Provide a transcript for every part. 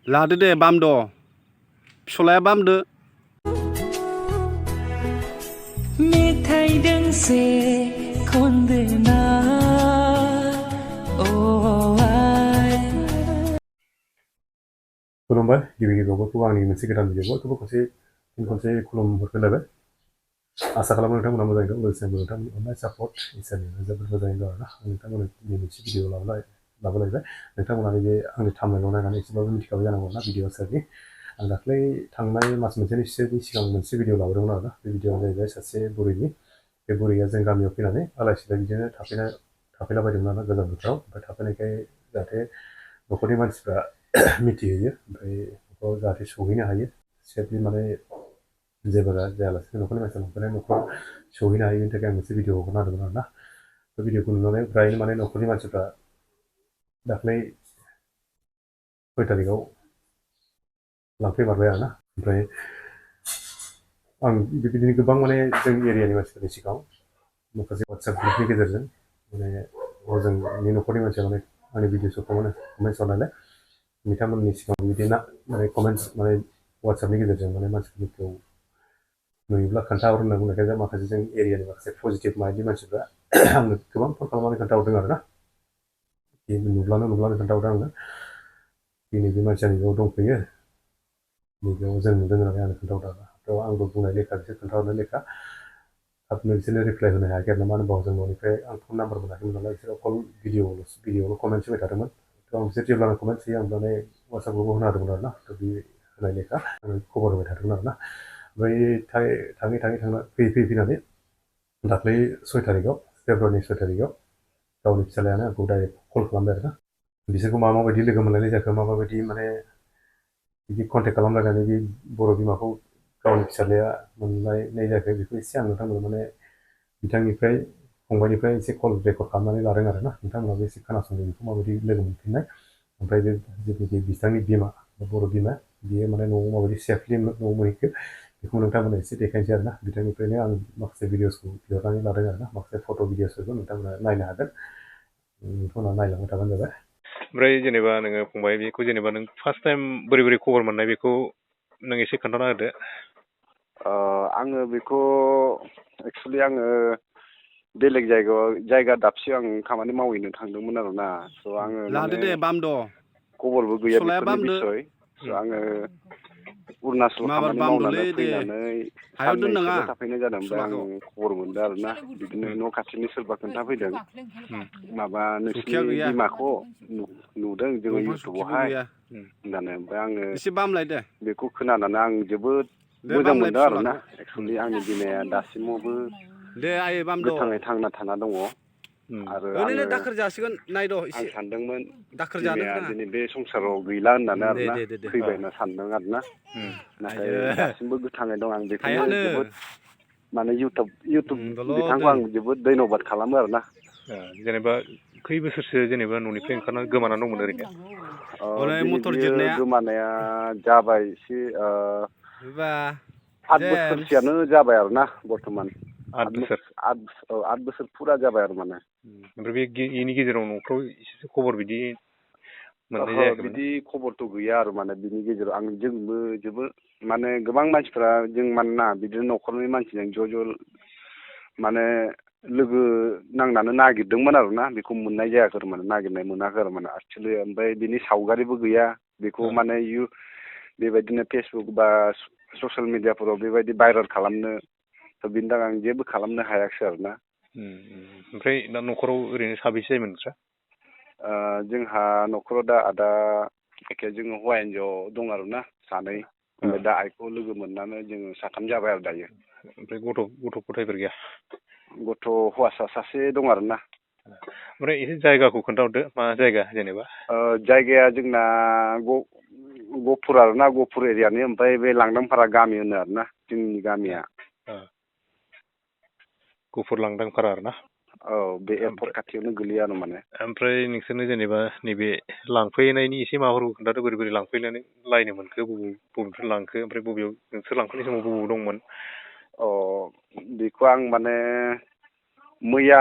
लादो दे बामद' फिसलाया बामदो मेथाइ दोंसे खनदोना खुलुमबाय गिबि गिबियावबो आंनि मोनसे गोदान भिडिअखौ खनसे खुलुमहरफिनलायबाय आसा खालामो नोंथांमोना मोजाङै दं लोगोसे नोंथांमोननि अननाय सापर्ट इसोरनि जोबोद मोजाङै दं आरोना नोंथांमोननि मोनसे भिडिअ लाबोलायबाय नोंथांमोना बे आंनि थाम्बनेइलाव नायनानै एसेबाबो मिथिखाबाय जानांगौ ना भिडिअ सोरनि आं दाख्लै थांनाय मास मोनसेनि सिगां मोनसे भिडिअ लाबोदोंमोन आरोना बे भिडिअआ जाहैबाय सासे बुरैनि बे बुरैया जों गामियाव फैनानै आलाय सिलाय बिदिनो थाफैलाबायदोंमोन आरोना गोजां बोथोराव ओमफ्राय थाफैनायखाय जाहाथे न'खरनि मानसिफ्रा मिथिहैयो ओमफ्राय न'खराव जाहाथे सहैनो हायो सेफलि माने जेबो जायालासिनो न'खरनि मानसिया न'खराव सहैनो हायो बेनि थाखाय आं मोनसे भिडिअ हगारना होदोंमोन आरोना बे भिडिअखौ नुनानै फ्रायनो माने न'खरनि मानसिफ्रा दाख्लै 6 तारिखआव लांफैमारबाय आरोना ओमफ्राय आं बेबायदिनो गोबां माने जोंनि एरियानि मानसिफोरनि सिगाङाव माखासे वाट्सएप ग्रुपनि गेजेरजों माने जोंनि न'खरनि मानसिया माने आंनि भिडिअसखौ कमेन्ट्स हरनायलाय बिथांमोननि सिगाङाव बिदिनो माने कमेन्ट्स माने वाट्सएपनि गेजेरजों माने मानसिफोरखौ नुयोब्ला खोन्थाहर होनना बुंनायखाय माखासे जों एरियानि माखासे पजिटिभ माइन्डनि मानसिफ्रा आंनो गोबां फन खालामनानै खोन्थाहरदों आरोना नुब्लानो खोन्थाहरदों आंनो दिनै बे मानसिया नैबेयाव दंफैयो नैबेयाव जों नुदों होननानै आंनो खोन्थाहरदों आरोना आंबो बुंनाय लेखा बिसोर खोन्थाहरनाय लेखा थाबनो बिसोरनो रिप्लाय होनो हायाखै आरोना मानो होनबा जों न'निफ्राय आं फन नाम्बार मोनाखैमोन नालाय बिसोर अकल भिडिअआवल' कमेन्ट्स होबाय थादोंमोन आं बिसोर जेब्लानो कमेन्ट्स होयो आं माने वाट्सएप ग्रुपआव होना होदोंमोन आरोना बे होनाय लेखा आं खबर होबाय थादोंमोन आरोना ओमफ्राय थाङै फैनानै दाख्लै 6 तारिखआव फेब्रुवारिनि 6 तारिखआव गावनि फिसालायानो आंखौ डाइरेक्ट कल खालामबाय आरोना बिसोरखौ माबायदि लोगो मोनलायनाय जाखो माबायदि माने बिदि कन्टेक्ट खालामलायनानै बे बर' बिमाखौ गावनि फिसालाया मोनलायनाय जायाखै बेखौ एसे आं नोंथांमोना माने बिथांनिफ्राय फंबायनिफ्राय एसे कल रेकर्ड खालामनानै लादों आरोना नोंथांमोनाबो एसे खोनासंदों बेखौ माबायदि लोगो मोनफिननाय ओमफ्राय बे जिथुनाखि बिथांनि बिमा बर' बिमा बियो माने न'आव माबायदि सेफलि न'आव मोनहैखो बेखौ नोंथांमोना एसे देखायनोसै आरोना बिथांनिफ्रायनो आं माखासे भिडिअसखौ बिहरनानै लादों आरोना माखासे फट' भिडिअसफोरखौ नोंथांमोना नायनो हागोन नोंथांमोना नायलांबाय थाबानो जाबाय ओमफ्राय जेनेबा नोङो फंबाय बेखौ जेनेबा नों फार्स्ट टाइम बोरै खबर मोननाय बेखौ नों एसे खोन्थाना होदो आङो बेखौ एक्सुवेलि आङो बेलेग जायगा दाबसेयाव आं खामानि मावहैनो थांदोंमोन आरोना स' आङो लादो माने दे बामद' खबरबो गैया फिसलाया बेफोरनि बामदो बिसय स' आङो अरुणाचल माबार खामानि बामद'लै मावनानै दे फैनानै हायाव दोननाङा साननैसोल' थाफैनाय जादों ओमफ्राय आं फिसलाखौ खबर मोनदों आरोना बिदिनो न' खाथिनि सोरबा खोन्थाफैदों माबा सखिया नोंसिनि गैया बिमाखौ नुदों जोङो दंफां सखिबो इउटुबावहाय गैया होननानै ओमफ्राय आङो एसे बामलाय दे बेखौ खोनानानै आं जोबोद दे मोजां बामलाय मोनदों आरोना फिसलाखौ एक्सुवेलि आंनि बिमाया दासिमावबो दे आयै बामद' गोथाङै थांना थाना दङ आरो ओरैनो आङो दाखोर जासिगोन नायद' आं एसे सानदोंमोन दाखोर जानोबो बिमाया नाङा दिनै बे संसाराव गैला होननानै दे आरोना दे दे दे थैबाय होनना सानदों आरोना नाथाय आइयो दासिमबो गोथाङै दं आं बेखौनो थायानो जोबोद माने इउटुब दलद बिथांखौ दोन आं जोबोद धन्यबाद खालामो आरोना जेनेबा खै बोसोरसो जेनेबा न'निफ्राय ओंखारना गोमानानै दंमोन ओरैनो हनै दिनै मटर बियो जिरनाया गोमानाया जाबाय एसे बा 8 जेम्स बोसोरसोआनो जाबाय आरोना बर्थमान 8 बोसोर 8 बोसोर फुरा जाबाय आरो माने ओमफ्राय बेनि गेजेराव न'फ्राव एसेसो खबर बिदि मोननाय ओहो जायाखैमोन बिदि खबरथ' गैया आरो माने बिनि गेजेराव जोंबो जोबोद माने गोबां मानसिफ्रा जों मानोना बिदिनो न'खरनि मानसिजों ज' माने लोगो नांनानै नागिरदोंमोन आरोना बेखौ मोननाय जायाखै आरो माने नागिरनाय मोनाखै आरो माने एक्सुवेलि ओमफ्राय बिनि सावगारिबो गैया बेखौ माने बेबायदिनो फेसबुक बा ससियेल मिडियाफोराव बेबायदि भाइरेल खालामनो थ' बिनि थाखाय आं जेबो खालामनो हायाखिसै आरोना ओमफ्राय दा न'खराव ओरैनो साबेसे जायोमोन नोंस्रा जोंहा न'खराव दा आदा एखे जोङो हौवा हिन्जाव दं आरोना सानै ओमफ्राय दा आइखौ लोगो मोननानै जोङो 3 जाबाय आरो दायो ओमफ्राय गथ' गथायफोर गैया गथ' हौवासा सासे दं आरोना ओमफ्राय एसे जायगाखौ खोन्थाहरदो मा जायगा जेनेबा जायगाया जोंना गहपुर आरोना गहपुर एरियानि ओमफ्राय बे लांदांफारा गामि होनो आरोना जोंनि गामिया गहपुर लांदांफारा आरोना औ बे एयारपर्ट खाथियावनो गोलैयो आरो माने ओमफ्राय नोंसोरनो जेनेबा नैबे लांफैनायनि एसे माबाफोरखौ खोन्थादो बोरै लांफैनानै लायनो मोनखो बबेनिफ्राय लांखो ओमफ्राय बबेयाव नोंसोर लांफैनाय समाव बबेयाव दंमोन बेखौ आं माने मैया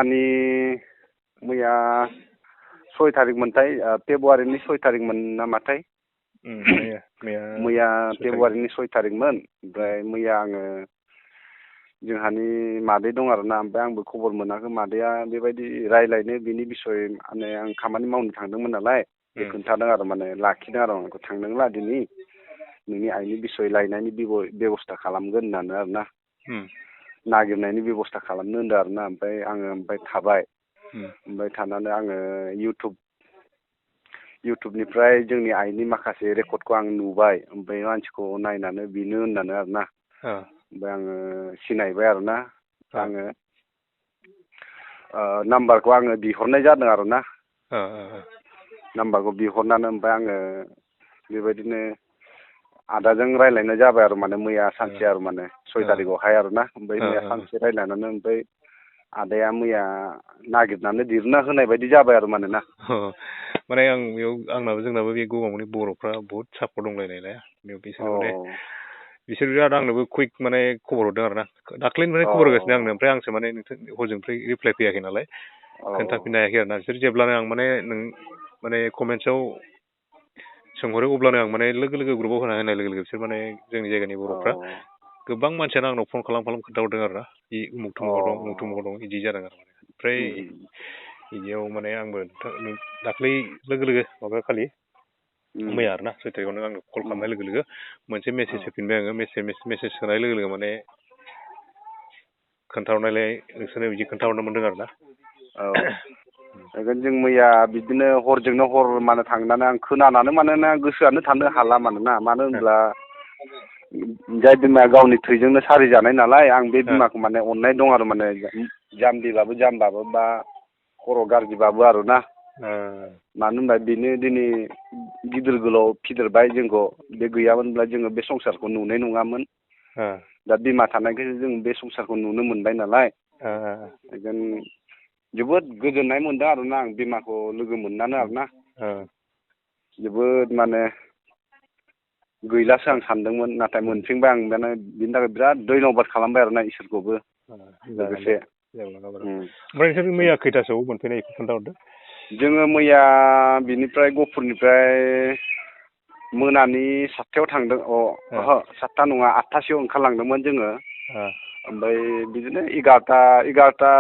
6 तारिख मोनथाय फेब्रुवारिनि 6 तारिख मोन नामाथाय मैया फेब्रुवारिनि 6 तारिखमोन ओमफ्राय मैया आङो जोंहानि मादै दं आरोना ओमफ्राय आंबो खबर मोनाखै मादैया बेबायदि रायलायनो बिनि बिसय माने आं खामानि मावनो थांदोंमोन नालाय बे खोन्थादों आरो माने लाखिदों आरो आंखौ थांदोंला दिनै नोंनि आइनि बिसय लायनायनि बेब'स्था खालामगोन होननानै आरोना नागिरनायनि बेब'स्था खालामनो होनदों आरोना ओमफ्राय थाबाय ओमफ्राय थानानै आङो इउटुबनिफ्राय जोंनि आइनि माखासे रेकर्डखौ आं नुबाय ओमफ्राय मानसिखौ नायनानै बेनो होननानै आरोना ओमफ्राय आङो सिनायबाय आरोना आङो नाम्बारखौ आङो बिहरनाय जादों आरोना नाम्बारखौ बिहरनानै ओमफ्राय आङो बेबायदिनो आदाजों रायज्लायनाय जाबाय आरो माने मैया सानसे आरो माने 6 तारिखआवहाय आरोना ओमफ्राय मैया सानसे रायज्लायनानै ओमफ्राय आदाया मैया नागिरनानै दिहुनना होनाय बायदि जाबाय आरो माने ना माने आं बेयाव आंनाबो जोंनाबो बे गगामुनि बर'फ्रा बहुत सापर्ट दंलायनायलाय बेयाव बिसोर बिराद आंनोबो कुइक माने खबर हरदों आरोना दाख्लैनिफ्राय खबर होगासिनो आंनो ओमफ्राय आंसो माने हजोंनिफ्राय रिप्लाय फैयाखै नालाय खोन्थाफिननो हायाखै आरोना बिसोर जेब्लानो आं माने कमेन्ट्सआव सोंहरो अब्लानो आं माने लोगो लोगो ग्रुपआव होनाय लोगो लोगो बिसोर माने जोंनि जायगानि बर'फ्रा गोबां मानसियानो आंनाव फन खालाम खोन्थाहरदों आरोना उमुक थुमुकाव दं बिदि जादों आरो माने ओमफ्राय बिदियाव माने आंबो दाख्लै लोगो लोगो माबा खालि मैया आरोना 6 तारिखआवनो आंनो कल खालामनाय लोगो लोगो मोनसे मेसेज होफिनबाय आङो मेसेज होनाय लोगो लोगो माने खोन्थाहरनायलाय नोंसोरनो बिदि खोन्थाहरनो मोनदों आरोना जों मैया बिदिनो हरजोंनो हर माने थांनानै आं खोनानानै मानोना गोसोआनो थानो हाला मानोना मानो होनब्ला जाय बिमाया गावनि थैजोंनो सारिजानाय नालाय आं बे बिमाखौ माने अननाय दं आरो माने जाम्बिबाबो जाम्बाबो बा खर' गाज्रिबाबो आरोना मानो होनबा बेनो दिनै गिदिर गोलाव फेदेरबाय जोंखौ बे गैयामोनब्ला जोङो बे संसारखौ नुनाय नङामोन दा बिमा थानायखायसो जों बे संसारखौ नुनो मोनबाय नालाय बेखायनो जोबोद गोजोननाय मोनदों आरोना आं बिमाखौ लोगो मोननानै आरोना जोबोद माने गैलासो आं सानदोंमोन नाथाय मोनफिनबाय आं माने बिनि थाखाय बिराद धन्यबाद खालामबाय आरोना इसोरखौबो लोगोसे ओमफ्राय नोंसोर मैया खैथासोआव मोनफैनाय बेखौ खोन्थाहरदो जोङो मैया बिनिफ्राय गहपुरनिफ्राय मोनानि 7थायाव थांदों 7था नङा 8थासोआव ओंखारलांदोंमोन जोङो ओमफ्राय बिदिनो 11था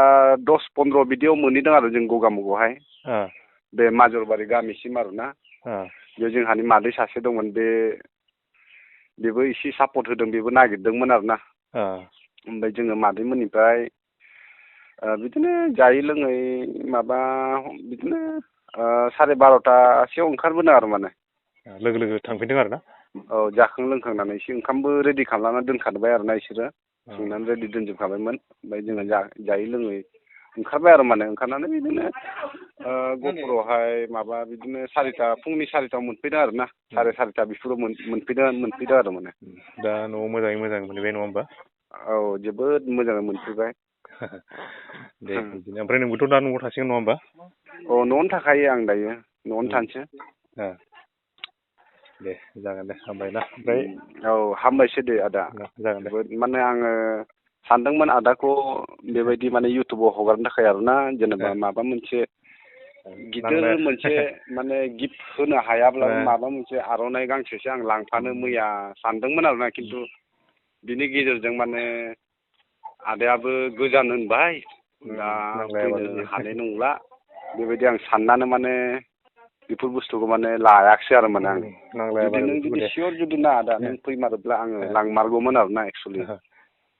10-15 बिदियाव मोनहैदों आरो जों गगामुगावहाय बे माजलबारि गामिसिम आरोना बेयाव जोंहानि मादै सासे दंमोन बेबो एसे सापर्ट होदों बेबो नागिरदोंमोन आरोना ओमफ्राय जोङो मादैमोननिफ्राय बिदिनो जायै लोङै माबा बिदिनो 12:30 ओंखारबोदों आरो माने लोगो लोगो थांफिनदों आरोना जाखां लोंखांनानै एसे ओंखामबो रेडि खालामनानै दोनखाबाय आरोना बिसोरो संनानै रेडि दोनजोबखाबायमोन ओमफ्राय जोङो जायै लोङै ओंखारबाय आरो माने ओंखारनानै बिदिनो गहपुरावहाय माबा बिदिनो फुंनि 4थायाव मोनफैदों आरोना 4:30 बेफोराव मोनफैदों आरो माने दा न'आव मोजाङै मोजां मोनहैबाय नङा होमबा जोबोद मोजाङै मोनफैबाय दे बिदिनो ओमफ्राय नोंबोथ' दा न'आव थासिगोन नङा होमबा न'आवनो थाखायो आं दायो न'आवनो थानोसै दे जागोन दे हामबाय ना ओमफ्राय हामबायसै दे आदा जागोन दे माने आङो सानदोंमोन आदाखौ बेबायदि माने इउटुबाव हगारनो थाखाय आरोना जेनेबा माबा मोनसे गिदिर मोनसे माने गिफ्ट होनो हायाब्लाबो माबा मोनसे आर'नाइ गांसेसो आं लांफानो मैया सानदोंमोन आरोना खिन्थु बिनि गेजेरजों माने आदायाबो गोजान होनबाय दा फैनो हानाय नंला बेबायदि आं साननानै माने बेफोर बुस्थुखौ माने लायाखिसै आरो माने आं जुदि नों जुदि सियर जुदि ना आदा नों फैमारोब्ला आङो लांमारगौमोन आरोना एक्सुवेलि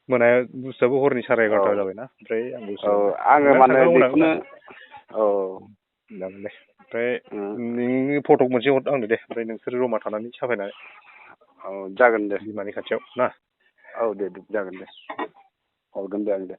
मोनाया बुस्थुआबो हरनि 11:30 जाबायना ओमफ्राय आङो माने बेखौनो जागोन दे ओमफ्राय नोंनि फट' मोनसे हर आंनो दे ओमफ्राय नोंसोर जमा थानानै साफायनानै जागोन दे बिमानि खाथियाव ना दे जागोन दे हरगोन दे आं दे